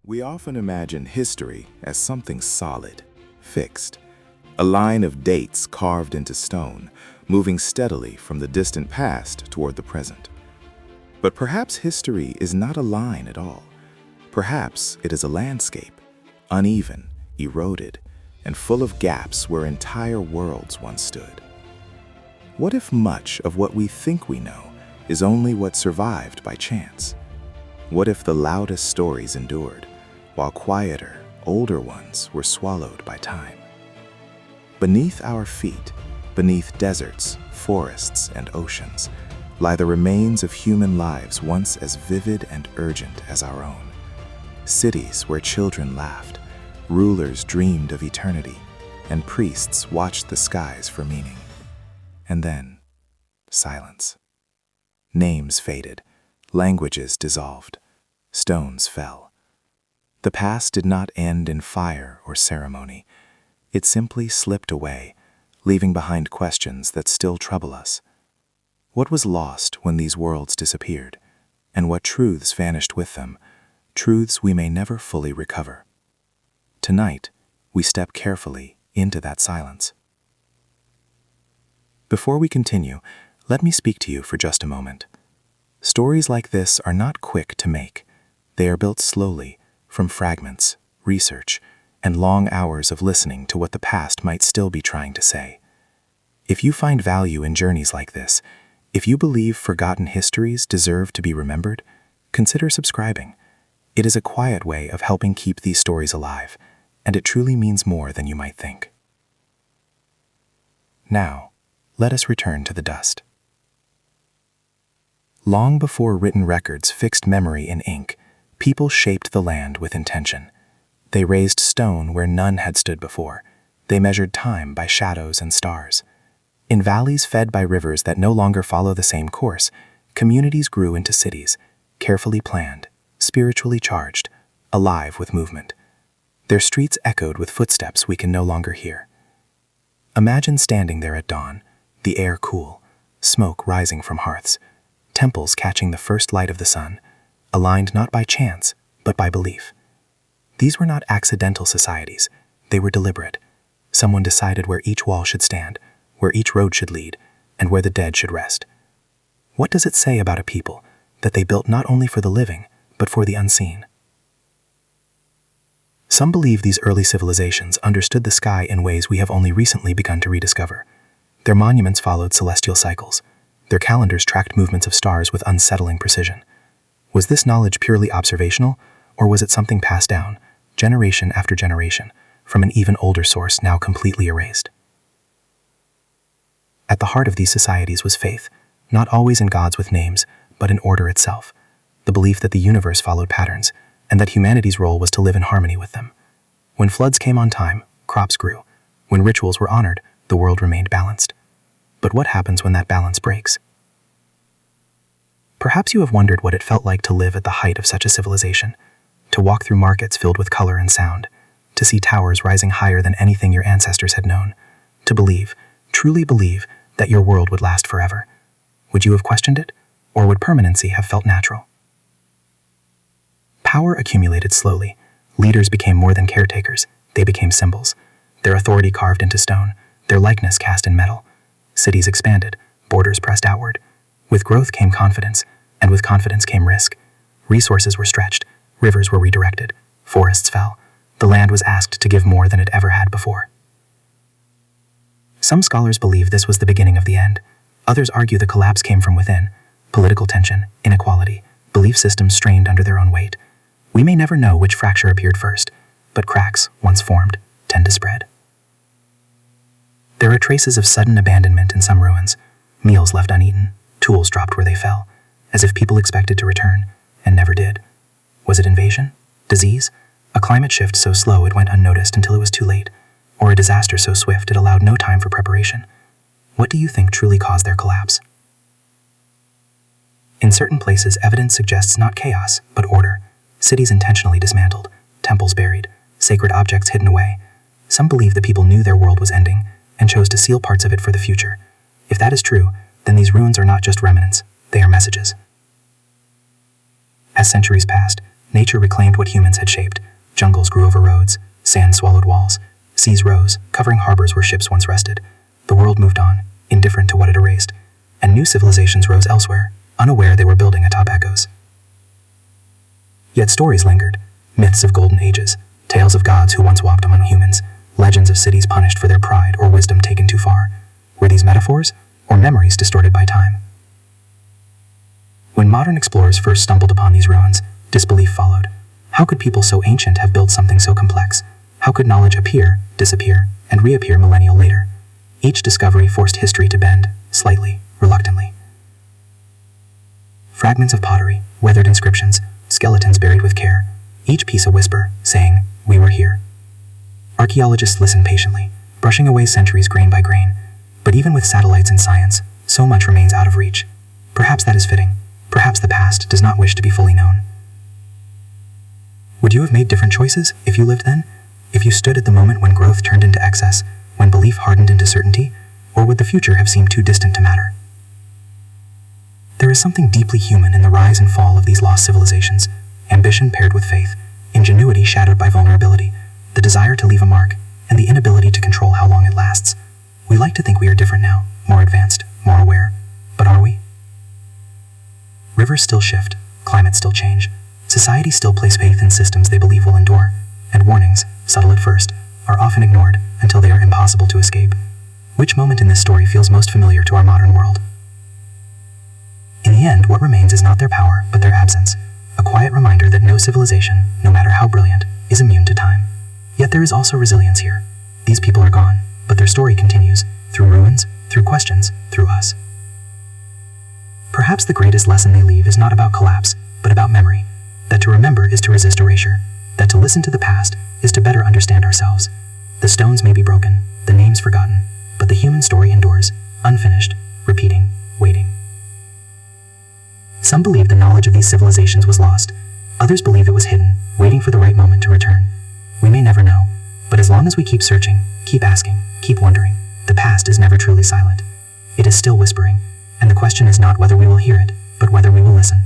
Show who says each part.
Speaker 1: We often imagine history as something solid, fixed, a line of dates carved into stone, moving steadily from the distant past toward the present. But perhaps history is not a line at all. Perhaps it is a landscape, uneven, eroded, and full of gaps where entire worlds once stood. What if much of what we think we know is only what survived by chance? What if the loudest stories endured, while quieter, older ones were swallowed by time? Beneath our feet, beneath deserts, forests, and oceans, lie the remains of human lives once as vivid and urgent as our own. Cities where children laughed, rulers dreamed of eternity, and priests watched the skies for meaning. And then, silence. Names faded, languages dissolved, stones fell. The past did not end in fire or ceremony. It simply slipped away, leaving behind questions that still trouble us. What was lost when these worlds disappeared, and what truths vanished with them, truths we may never fully recover? Tonight, we step carefully into that silence. Before we continue, let me speak to you for just a moment. Stories like this are not quick to make. They are built slowly, from fragments, research, and long hours of listening to what the past might still be trying to say. If you find value in journeys like this, if you believe forgotten histories deserve to be remembered, consider subscribing. It is a quiet way of helping keep these stories alive, and it truly means more than you might think. Now, let us return to the dust. Long before written records fixed memory in ink, people shaped the land with intention. They raised stone where none had stood before. They measured time by shadows and stars. In valleys fed by rivers that no longer follow the same course, communities grew into cities, carefully planned, spiritually charged, alive with movement. Their streets echoed with footsteps we can no longer hear. Imagine standing there at dawn, the air cool, smoke rising from hearths, temples catching the first light of the sun, aligned not by chance, but by belief. These were not accidental societies. They were deliberate. Someone decided where each wall should stand, where each road should lead, and where the dead should rest. What does it say about a people that they built not only for the living, but for the unseen? Some believe these early civilizations understood the sky in ways we have only recently begun to rediscover. Their monuments followed celestial cycles. Their calendars tracked movements of stars with unsettling precision. Was this knowledge purely observational, or was it something passed down, generation after generation, from an even older source now completely erased? At the heart of these societies was faith, not always in gods with names, but in order itself, the belief that the universe followed patterns, and that humanity's role was to live in harmony with them. When floods came on time, crops grew. When rituals were honored, the world remained balanced. But what happens when that balance breaks? Perhaps you have wondered what it felt like to live at the height of such a civilization, to walk through markets filled with color and sound, to see towers rising higher than anything your ancestors had known, to believe, truly believe, that your world would last forever. Would you have questioned it, or would permanency have felt natural? Power accumulated slowly. Leaders became more than caretakers. They became symbols. Their authority carved into stone, their likeness cast in metal. Cities expanded, borders pressed outward. With growth came confidence, and with confidence came risk. Resources were stretched, rivers were redirected, forests fell. The land was asked to give more than it ever had before. Some scholars believe this was the beginning of the end. Others argue the collapse came from within. Political tension, inequality, belief systems strained under their own weight. We may never know which fracture appeared first, but cracks, once formed, tend to spread. There are traces of sudden abandonment in some ruins, meals left uneaten, tools dropped where they fell, as if people expected to return, and never did. Was it invasion? Disease? A climate shift so slow it went unnoticed until it was too late? Or a disaster so swift it allowed no time for preparation? What do you think truly caused their collapse? In certain places, evidence suggests not chaos, but order. Cities intentionally dismantled, temples buried, sacred objects hidden away. Some believe the people knew their world was ending and chose to seal parts of it for the future. If that is true, then these ruins are not just remnants, they are messages. As centuries passed,
Speaker 2: Nature reclaimed what humans had shaped. Jungles grew over roads, sand swallowed walls, seas rose, covering harbors where ships once rested. The world moved on, indifferent to what it erased, and new civilizations rose elsewhere, unaware they were building atop echoes. Yet stories lingered, myths of golden ages, tales of gods who once walked among humans, legends of cities punished for their pride or wisdom taken too far. Were these metaphors, or memories distorted by time? When modern explorers first stumbled upon these ruins, disbelief followed. How could people so ancient have built something so complex? How could knowledge appear, disappear, and reappear millennia later? Each discovery forced history to bend, slightly, reluctantly. Fragments of pottery, weathered inscriptions, skeletons buried with care, each piece a whisper, saying, "We were here." Archaeologists listen patiently, brushing away centuries grain by grain. But even with satellites and science, so much remains out of reach. Perhaps that is fitting. Perhaps the past does not wish to be fully known. Would you have made different choices if you lived then? If you stood at the moment when growth turned into excess, when belief hardened into certainty? Or would the future have seemed too distant to matter? There is something deeply human in the rise and fall of these lost civilizations, ambition paired with faith, ingenuity shadowed by vulnerability, the desire to leave a mark, and the inability to control how long it lasts. We like to think we are different now, more advanced, more aware, but are we? Rivers still shift, climates still change, society still place faith in systems they believe will endure, and warnings, subtle at first, are often ignored until they are impossible to escape. Which moment in this story feels most familiar to our modern world? In the end, what remains is not their power, but their absence, a quiet reminder that no civilization, no matter how brilliant, is immune to time. Yet there is also resilience here. These people are gone, but their story continues, through ruins, through questions, through us. Perhaps the greatest lesson they leave is not about collapse, but about memory, that to remember is to resist erasure, that to listen to the past is to better understand ourselves. The stones may be broken, the names forgotten, but the human story endures, unfinished, repeating, waiting. Some believe the knowledge of these civilizations was lost. Others believe it was hidden, waiting for the right moment to return. We may never know, but as long as we keep searching, keep asking, keep wondering, the past is never truly silent. It is still whispering, and the question is not whether we will hear it, but whether we will listen.